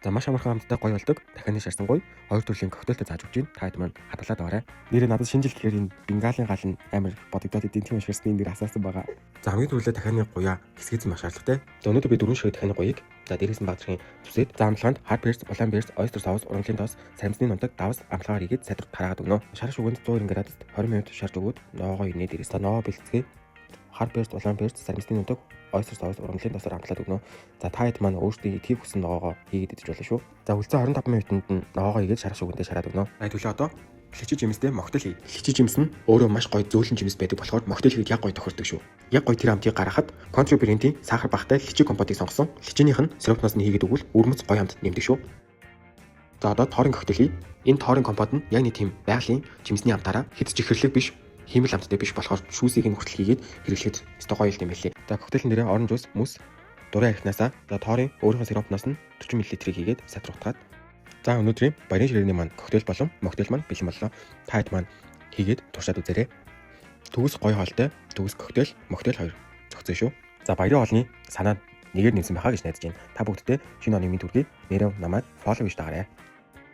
За маш амархан хамтдаа гоё болдог. Дахианы шарсан гоё. Хоёр төрлийн коктейлтэй зааж өгч байна. Та хэд маань хадгалаад байгаарай. Нэрээ надад шинэ жил гэхээр энэ бенгалийн гал нь амар бодогдоод идэв тийм учраас би энэ дээр асаасан байгаа. За хамгийн түрүүлээ дахианы гоёа хэсгэзэн маш шаардлагатай. За өнөөдөр би 4 ширхэг дахианы гоёыг за дээрээс нь багтрын зүсээд за амтлаганд hard beers, улаан beers, oyster sauce, ургамлын тоос, сарамсны нундаг, давс амтлагаар хийгээд садрт хараагаад өгнө. Шар шүгэнд 190 градуст 20 минут шарж өгөөд ноогоо инээ дээрээс та ноогоо бэлтцгээе. Hard beers, улаан beers, сарамсны нундаг, oyster sauce, ургамлын тоосоор амтлаад өгнө. За та хэд маань өөрсдийн итгэх хүссэн ноогоо хийгээд идэж болно шүү. За үлцэн 25 минутанд нь ноогоо хийгээд шар шүгэндээ шараад өгнө. Төлөө одоо личи жимстэй моктейл хий. Личи жимс нь өөрөө маш гоё зөөлөн жимс байдаг болохоор моктейл хийхэд яг гоё тохирдог шүү. Яг гоё тэр амтыг гаргахад Contro брендийн сахар багтай личи компотыг сонгосон. Личинийх нь сиропноос нь хийгээд өгвөл өрмөц гоё амтд нэмдэг шүү. За одоо тоорын коктейл хий. Энэ тоорын компот нь яг нэг тийм байгалийн жимсний амтаараа хэд ч ихэрлэг биш, химэл амттай биш болохоор шүүсийг нь хүртэл хийгээд хэрэглэхэд өстой гоё юм байлээ. За коктейлын дээрээ оранж жуус, мөс, дурын архинасаа за тоорын өөрийнхөө сиропноос нь 40 мл-ийг хийгээд садруудгаад за өнөөдрийн баярын ширээний маань коктейл болон моктейл маань бэлэн боллоо. Та хэд маань хийгээд туршаад үзээрэй. Төгс гоё хоолтой, төгс коктейл, моктейл хоёр зохицсон шүү. За баярын хоолны санаад нэгээр нэмсэн байхаа гэж найдаж байна. Та бүгдтэй шинэ оны минь төргий нэрөө намайг фоллоу хийж дагаарай.